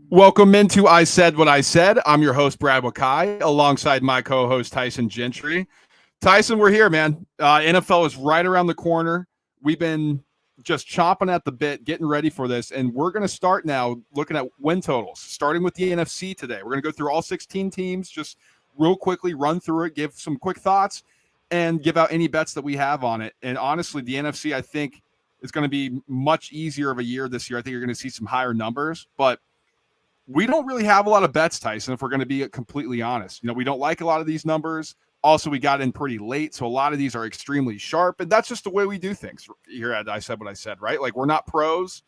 Welcome into I Said What I Said. I'm your host, Brad Wakai, alongside my co-host, Tyson Gentry. Tyson, we're here, man. NFL is right around the corner. We've been just chomping at the bit, getting ready for this, and we're going to start now looking at win totals, starting with the NFC today. We're going to go through all 16 teams, just real quickly run through it, give some quick thoughts, and give out any bets that we have on it. And honestly, the NFC, I think, is going to be much easier of a year this year. I think you're going to see some higher numbers, but we don't really have a lot of bets, Tyson, if we're going to be completely honest. We don't like a lot of these numbers. Also, we got in pretty late, so a lot of these are extremely sharp, and that's just the way we do things here at I Said What I Said, right? Like, we're not pros.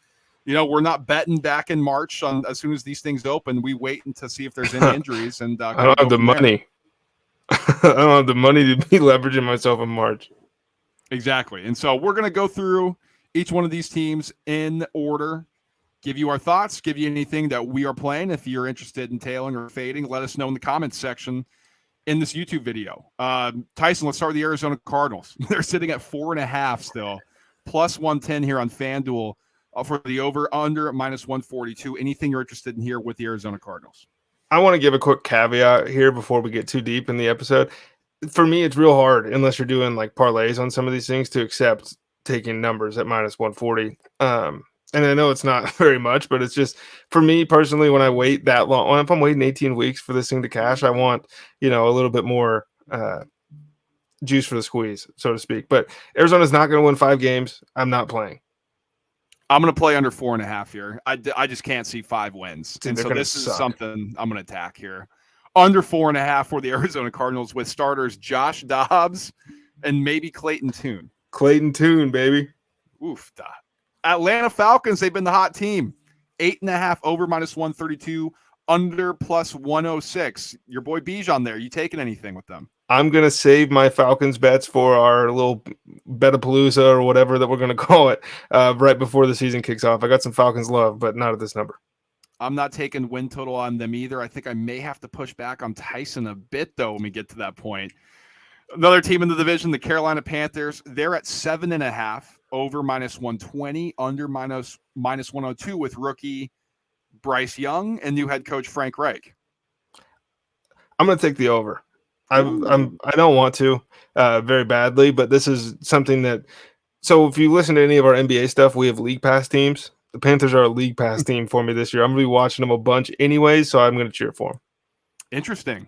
We're not betting back in March on as soon as these things open. We wait to see if there's any injuries. And I don't have the money. I don't have the money to be leveraging myself in March. Exactly. And so we're going to go through each one of these teams in order, give you our thoughts, give you anything that we are playing. If you're interested in tailing or fading, let us know in the comments section in this YouTube video. Tyson, let's start with the Arizona Cardinals. They're sitting at 4.5 still, plus 110 here on FanDuel for the over-under minus 142. Anything you're interested in here with the Arizona Cardinals? I want to give a quick caveat here before we get too deep in the episode. For me, it's real hard, unless you're doing like parlays on some of these things, to accept taking numbers at minus 140. And I know it's not very much, but it's just, for me personally, when I wait that long, if I'm waiting 18 weeks for this thing to cash, I want, a little bit more juice for the squeeze, so to speak. But Arizona's not going to win 5 games. I'm not playing. I'm going to play under 4.5 here. I just can't see 5 wins. Dude, and so this is something I'm going to attack here. Under 4.5 for the Arizona Cardinals with starters Josh Dobbs and maybe Clayton Tune. Clayton Tune, baby. Oof. Atlanta Falcons, they've been the hot team. 8.5 over minus 132, under plus 106. Your boy Bijan there. You taking anything with them? I'm going to save my Falcons bets for our little Betapalooza or whatever that we're going to call it right before the season kicks off. I got some Falcons love, but not at this number. I'm not taking win total on them either. I think I may have to push back on Tyson a bit, though, when we get to that point. Another team in the division, the Carolina Panthers, they're at 7.5, over minus 120, under minus 102 with rookie Bryce Young and new head coach Frank Reich. I'm going to take the over. I don't want to very badly, but this is something that. So if you listen to any of our NBA stuff, we have league pass teams. The Panthers are a league pass team for me this year. I'm going to be watching them a bunch anyways, so I'm going to cheer for them. Interesting.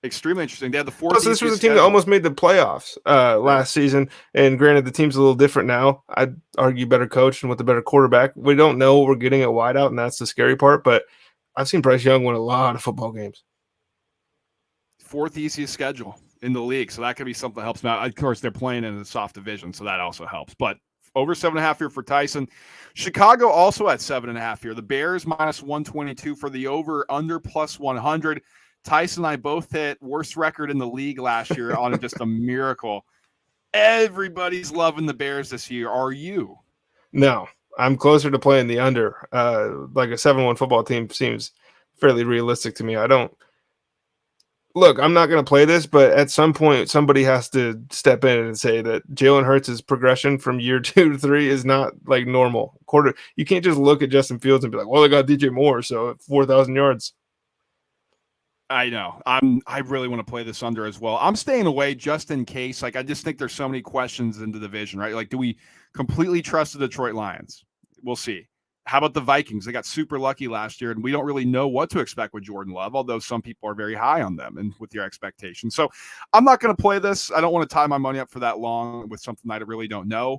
Extremely interesting. They had the fourth. This was a team that almost made the playoffs last season. And granted, the team's a little different now. I'd argue better coach and with a better quarterback. We don't know what we're getting at wideout, and that's the scary part. But I've seen Bryce Young win a lot of football games. 4th easiest schedule in the league, so that could be something that helps them out. Of course, they're playing in a soft division, so that also helps. But over 7.5 here for Tyson. Chicago also at 7.5 here. The Bears minus 122 for the over, under plus 100. Tyson and I both hit worst record in the league last year on just a miracle. Everybody's loving the Bears this year. Are you? No, I'm closer to playing the under. Like a 7-1 football team seems fairly realistic to me. Look, I'm not going to play this, but at some point, somebody has to step in and say that Jalen Hurts' progression from year 2 to 3 is not like normal. You can't just look at Justin Fields and be like, well, they got DJ Moore, so 4,000 yards. I know. I really want to play this under as well. I'm staying away just in case. Like, I just think there's so many questions in the division, right? Like, do we completely trust the Detroit Lions? We'll see. How about the Vikings? They got super lucky last year, and we don't really know what to expect with Jordan Love, although some people are very high on them and with your expectations. So I'm not going to play this. I don't want to tie my money up for that long with something I really don't know.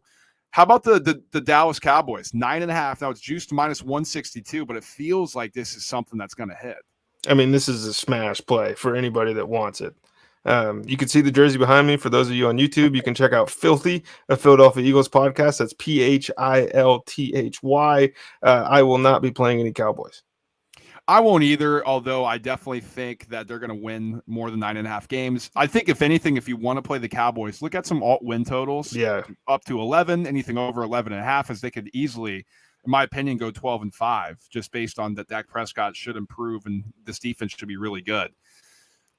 How about the Dallas Cowboys? 9.5. Now it's juiced to minus 162, but it feels like this is something that's going to hit. I mean, this is a smash play for anybody that wants it. You can see the jersey behind me. For those of you on YouTube, you can check out Filthy, a Philadelphia Eagles podcast. That's PHILTHY. I will not be playing any Cowboys. I won't either, although I definitely think that they're going to win more than 9.5 games. I think, if anything, if you want to play the Cowboys, look at some alt win totals. Yeah. Up to 11, anything over 11.5, as they could easily, in my opinion, go 12-5, just based on that Dak Prescott should improve and this defense should be really good.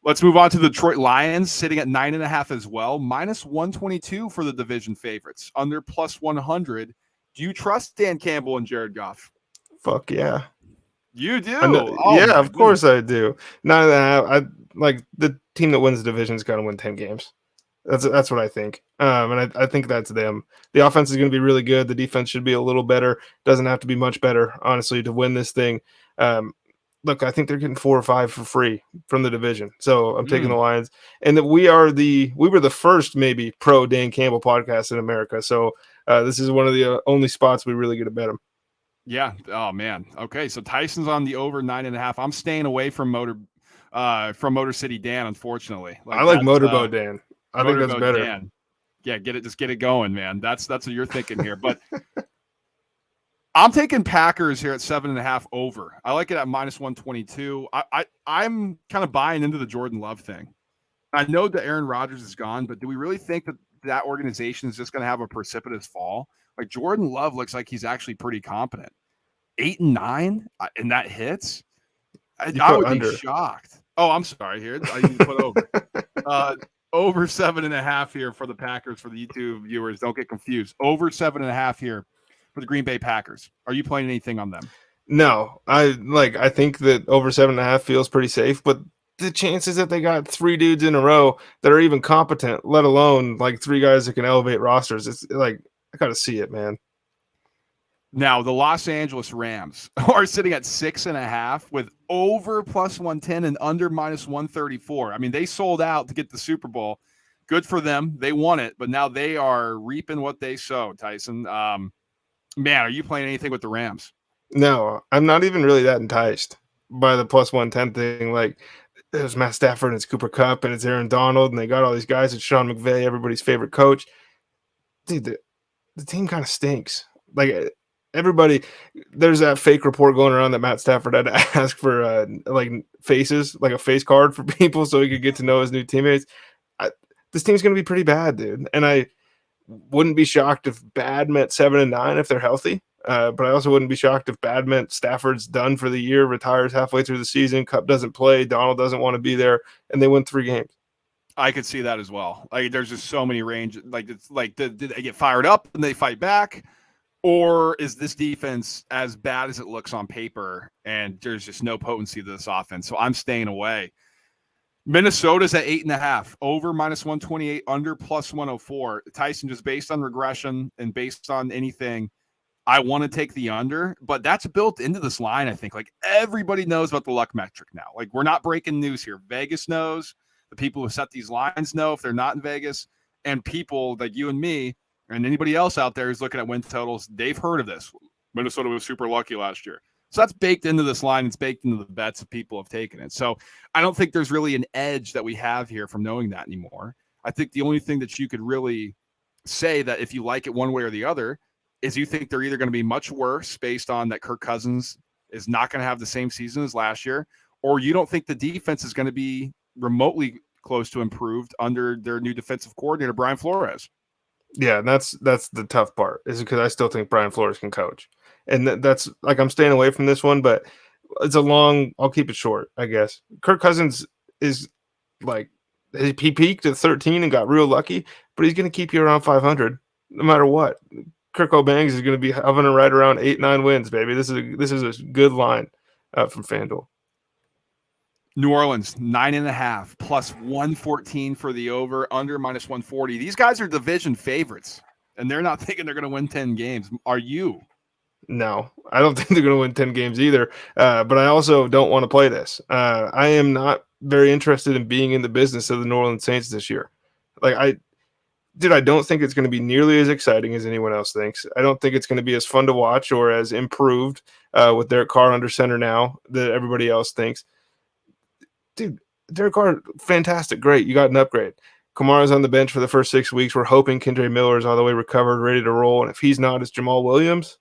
Let's move on to the Detroit Lions, sitting at 9.5 as well, minus 122 for the division favorites, under plus 100. Do you trust Dan Campbell and Jared Goff? Fuck yeah. You do? I know, Oh yeah, my of course goodness. I do. 9.5. I like the team that wins the division is going to win 10 games. That's what I think. And I think that's them. The offense is going to be really good. The defense should be a little better. Doesn't have to be much better, honestly, to win this thing. Look, I think they're getting 4 or 5 for free from the division. So I'm taking the Lions, and that we were the first maybe pro Dan Campbell podcast in America. So this is one of the only spots we really get to bet them. Yeah. Oh man. Okay. So Tyson's on the over 9.5. I'm staying away from Motor City Dan, unfortunately. I Like like that's Motorboat Dan. I think that's Motorboat better. Dan. Yeah, just get it going, man. That's what you're thinking here. But I'm taking Packers here at 7.5 over. I like it at -122. I'm kind of buying into the Jordan Love thing. I know that Aaron Rodgers is gone, but do we really think that organization is just going to have a precipitous fall? Like Jordan Love looks like he's actually pretty competent. 8 and 9, and that hits. You I put would be under. shocked. Oh, I'm sorry. Here, I didn't put over. Over 7.5 here for the Packers for the YouTube viewers. Don't get confused. Over 7.5 here for the Green Bay Packers. Are you playing anything on them? No, I think that over 7.5 feels pretty safe, but the chances that they got 3 dudes in a row that are even competent, let alone like 3 guys that can elevate rosters, it's like I gotta see it, man. Now, the Los Angeles Rams are sitting at 6.5 with over +110 and under -134. I mean, they sold out to get the Super Bowl. Good for them. They won it, but now they are reaping what they sowed, Tyson. Man, are you playing anything with the Rams? No, I'm not even really that enticed by the +110 thing. Like, there's Matt Stafford and it's Cooper Kupp and it's Aaron Donald and they got all these guys. It's Sean McVay, everybody's favorite coach. Dude, the team kind of stinks. Like everybody, there's that fake report going around that Matt Stafford had to ask for like faces, like a face card for people so he could get to know his new teammates. This team's going to be pretty bad, dude. And I wouldn't be shocked if bad meant 7 and 9 if they're healthy. But I also wouldn't be shocked if bad meant Stafford's done for the year, retires halfway through the season, Kupp doesn't play, Donald doesn't want to be there, and they win 3 games. I could see that as well. Like, there's just so many range. Like, it's like, did they get fired up and they fight back? Or is this defense as bad as it looks on paper and there's just no potency to this offense? So I'm staying away. Minnesota's at 8.5, over -128, under +104. Tyson, just based on regression and based on anything, I want to take the under, but that's built into this line, I think. Like, everybody knows about the luck metric now. Like, we're not breaking news here. Vegas knows. The people who set these lines know if they're not in Vegas. And people like you and me and anybody else out there who's looking at win totals, they've heard of this. Minnesota was super lucky last year. So that's baked into this line. It's baked into the bets that people have taken it. So I don't think there's really an edge that we have here from knowing that anymore. I think the only thing that you could really say that if you like it one way or the other is you think they're either going to be much worse based on that Kirk Cousins is not going to have the same season as last year, or you don't think the defense is going to be remotely close to improved under their new defensive coordinator, Brian Flores. Yeah, that's the tough part is because I still think Brian Flores can coach. And that's like I'm staying away from this one, but I'll keep it short, I guess. Kirk Cousins is like he peaked at 13 and got real lucky, but he's going to keep you around 500 no matter what. Kirk O'Bangs is going to be hovering right around 8-9 wins, baby. This is a good line from FanDuel. New Orleans, 9.5, +114 for the over, under -140. These guys are division favorites, and they're not thinking they're going to win 10 games. Are you? No, I don't think they're going to win 10 games either. But I also don't want to play this. I am not very interested in being in the business of the New Orleans Saints this year. I don't think it's going to be nearly as exciting as anyone else thinks. I don't think it's going to be as fun to watch or as improved with Derek Carr under center now that everybody else thinks. Dude, Derek Carr, fantastic, great. You got an upgrade. Kamara's on the bench for the first 6 weeks. We're hoping Kendre Miller is all the way recovered, ready to roll. And if he's not, it's Jamal Williams.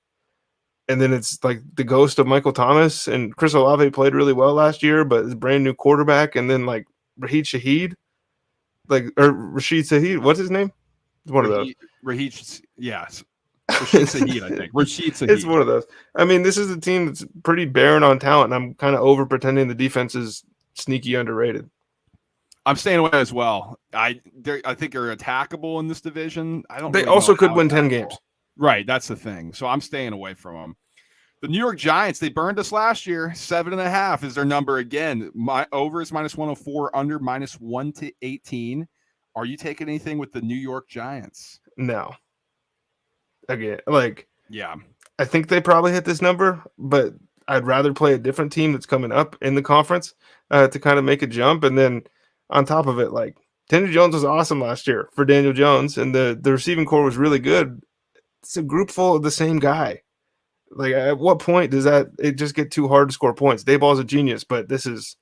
And then it's like the ghost of Michael Thomas. And Chris Olave played really well last year, but it's a brand new quarterback. And then like Rashid Shaheed. What's his name? It's one of those. Yes. Rashid Shaheed, I think. Rashid Shaheed. It's one of those. I mean, this is a team that's pretty barren on talent, and I'm kind of over pretending the defense is sneaky underrated. I'm staying away as well. I think they're attackable in this division. They also could win 10 games. Right, that's the thing. So I'm staying away from them. The New York Giants, they burned us last year. 7.5 is their number again. My over is -104, under -1 to 18. Are you taking anything with the New York Giants? No. Again, like, yeah, I think they probably hit this number, but I'd rather play a different team that's coming up in the conference to kind of make a jump. And then on top of it, like, Daniel Jones was awesome last year for Daniel Jones, and the receiving core was really good. It's a group full of the same guy. Like, at what point does it just get too hard to score points? Dayball's a genius, but this is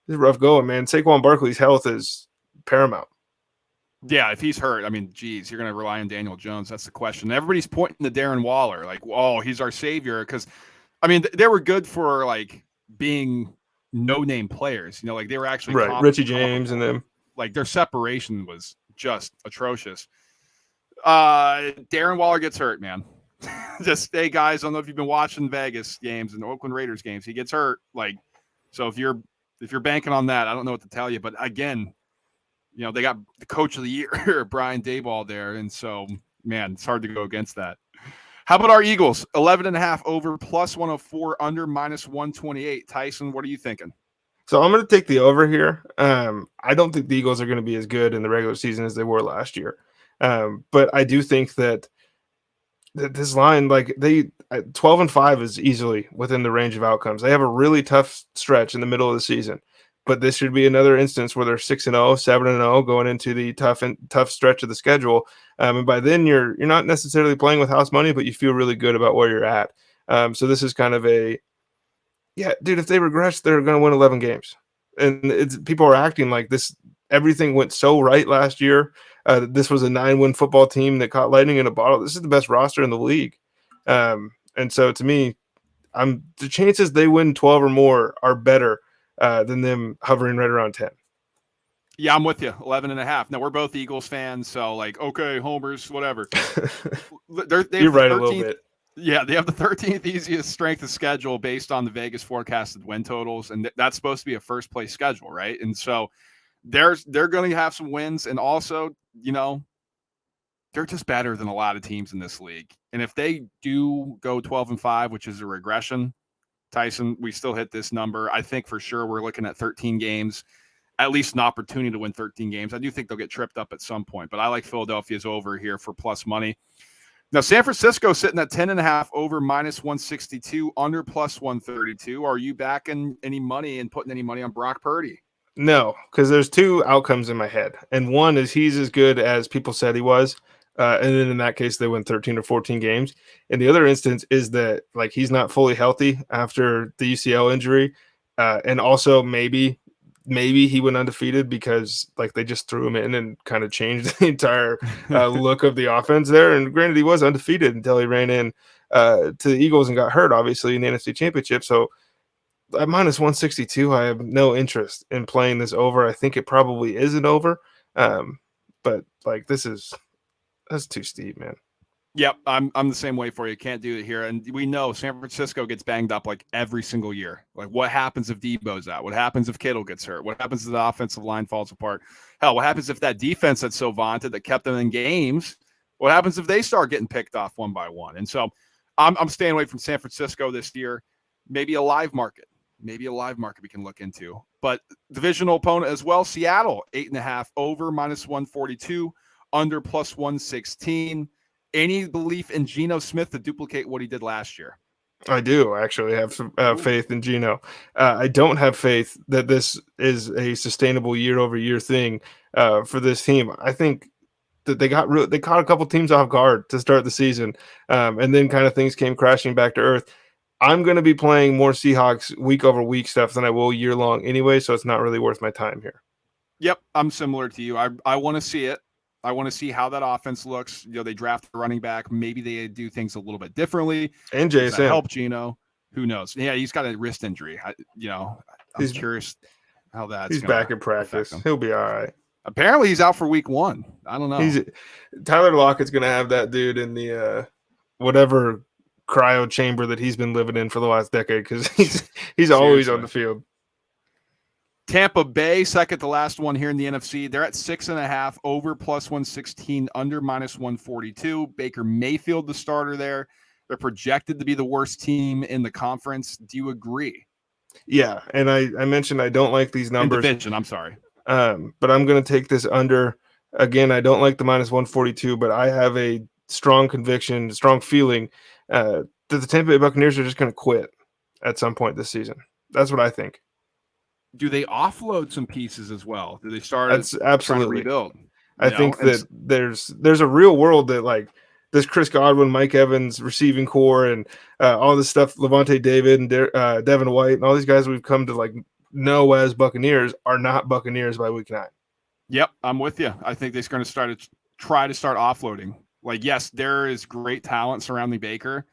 rough going, man. Saquon Barkley's health is paramount. Yeah, if he's hurt, I mean, geez, you're going to rely on Daniel Jones. That's the question. Everybody's pointing to Darren Waller, like, oh, he's our savior. Because, I mean, they were good for, like, being no-name players. You know, like, they were actually right. Richie James and them. Like, their separation was just atrocious. Darren Waller gets hurt, man. Just, hey, guys, I don't know if you've been watching Vegas games and Oakland Raiders games. He gets hurt. Like, so if you're banking on that, I don't know what to tell you. But, again, you know, they got the coach of the year, Brian Daboll, there. And so, man, it's hard to go against that. How about our Eagles? 11.5 over, +104, under, -128. Tyson, what are you thinking? So I'm going to take the over here. I don't think the Eagles are going to be as good in the regular season as they were last year. But I do think that this line, like, 12-5 is easily within the range of outcomes. They have a really tough stretch in the middle of the season. But this should be another instance where they're 6-0, 7-0 going into the tough stretch of the schedule. And by then you're not necessarily playing with house money, but you feel really good about where you're at. So this is kind of if they regress, they're going to win 11 games. And people are acting like this. Everything went so right last year. This was a 9-win football team that caught lightning in a bottle. This is the best roster in the league. And so to me, the chances they win 12 or more are better than them hovering right around 10. Yeah, I'm with you. 11.5. Now, we're both Eagles fans, so, like, okay, homers, whatever. You're right a little bit. Yeah, they have the 13th easiest strength of schedule based on the Vegas forecasted win totals, and that's supposed to be a first-place schedule, right? And so they're going to have some wins, and also, you know, they're just better than a lot of teams in this league. And if they do go 12-5, which is a regression, Tyson, we still hit this number. I think for sure we're looking at 13 games, at least an opportunity to win 13 games. I do think they'll get tripped up at some point, but I like Philadelphia's over here for plus money. Now, San Francisco sitting at 10.5 over, -162, under, +132. Are you backing any money and putting any money on Brock Purdy? No, because there's two outcomes in my head. And one is he's as good as people said he was. And then in that case, they win 13 or 14 games. And the other instance is that, like, he's not fully healthy after the UCL injury. And also maybe he went undefeated because, like, they just threw him in and kind of changed the entire look of the offense there. And granted, he was undefeated until he ran in to the Eagles and got hurt, obviously, in the NFC Championship. So at -162, I have no interest in playing this over. I think it probably is an over. But, like, that's too steep, man. Yep, I'm the same way for you. Can't do it here. And we know San Francisco gets banged up like every single year. Like, what happens if Debo's out? What happens if Kittle gets hurt? What happens if the offensive line falls apart? Hell, what happens if that defense that's so vaunted that kept them in games? What happens if they start getting picked off one by one? And so I'm staying away from San Francisco this year. Maybe a live market we can look into. But divisional opponent as well, Seattle, 8.5 over, -142, under, +116. Any belief in Geno Smith to duplicate what he did last year? I do actually have some faith in Geno. I don't have faith that this is a sustainable year-over-year thing for this team. I think that they caught a couple teams off guard to start the season, and then kind of things came crashing back to earth. I'm going to be playing more Seahawks week-over-week stuff than I will year-long anyway, so it's not really worth my time here. Yep, I'm similar to you. I want to see it. I want to see how that offense looks. You know, they draft a running back. Maybe they do things a little bit differently. And JSN help Geno. Who knows? Yeah, he's got a wrist injury. I'm curious how that's. He's back in practice. He'll be all right. Apparently, he's out for week 1. I don't know. Tyler Lockett's going to have that dude in the whatever cryo chamber that he's been living in for the last decade because he's always on the field. Tampa Bay, second to last one here in the NFC. They're at 6.5 over, +116, under, -142. Baker Mayfield, the starter there. They're projected to be the worst team in the conference. Do you agree? Yeah, and I mentioned I don't like these numbers. In division, I'm sorry. But I'm going to take this under. Again, I don't like the minus 142, but I have a strong conviction, strong feeling that the Tampa Bay Buccaneers are just going to quit at some point this season. That's what I think. Do they offload some pieces as well? Do they start absolutely trying to rebuild? I think that there's a real world that like this Chris Godwin, Mike Evans receiving core and all this stuff, Levante David and Devin White and all these guys we've come to like know as Buccaneers are not Buccaneers by week 9. Yep, I'm with you. I think they're going to try to start offloading. Like, yes, there is great talent surrounding Baker.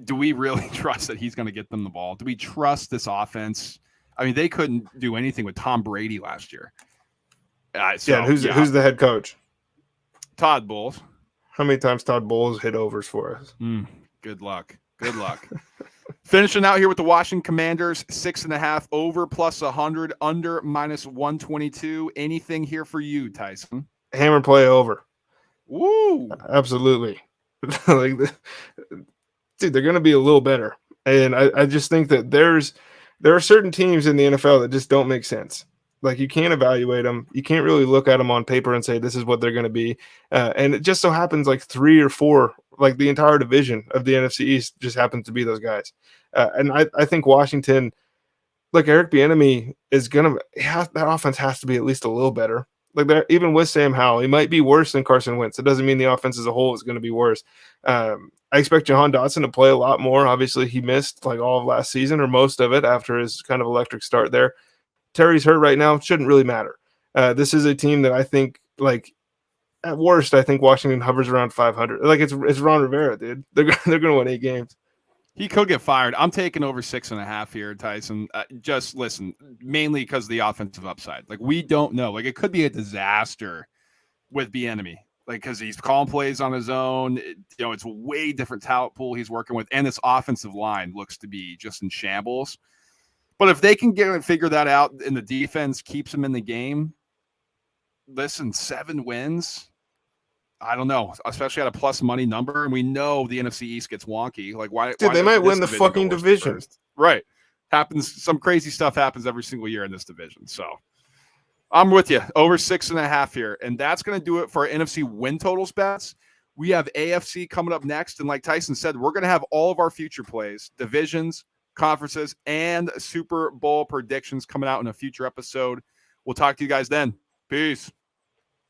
Do we really trust that he's going to get them the ball? Do we trust this offense? I mean, they couldn't do anything with Tom Brady last year. Who's the head coach? Todd Bowles. How many times Todd Bowles hit overs for us? Good luck. Finishing out here with the Washington Commanders, 6.5 over plus 100, under minus 122. Anything here for you, Tyson? Hammer play over. Woo! Absolutely. Dude, they're going to be a little better. And I just think that there are certain teams in the NFL that just don't make sense. Like, you can't evaluate them. You can't really look at them on paper and say this is what they're going to be. And it just so happens like 3 or 4, like the entire division of the NFC East just happens to be those guys. And I think Washington, like Eric Bieniemy is going to – that offense has to be at least a little better. Like, even with Sam Howell, he might be worse than Carson Wentz. It doesn't mean the offense as a whole is going to be worse. I expect Jahan Dotson to play a lot more. Obviously, he missed like all of last season or most of it after his kind of electric start there. Terry's hurt right now. Shouldn't really matter. This is a team that I think, like, at worst, I think Washington hovers around 500. Like, it's Ron Rivera, dude. They're going to win 8 games. He could get fired. I'm taking over 6.5 here, Tyson. Just listen, mainly because of the offensive upside. Like, we don't know. Like, it could be a disaster with Bieniemy. Like, because he's calling plays on his own. It's a way different talent pool he's working with. And this offensive line looks to be just in shambles. But if they can figure that out and the defense keeps them in the game, listen, 7 wins, I don't know, especially at a plus money number. And we know the NFC East gets wonky. Like, why? Dude, they might win the fucking division. Right. Happens. Some crazy stuff happens every single year in this division. So I'm with you. Over 6.5 here. And that's going to do it for our NFC win totals bets. We have AFC coming up next. And like Tyson said, we're going to have all of our future plays, divisions, conferences, and Super Bowl predictions coming out in a future episode. We'll talk to you guys then. Peace.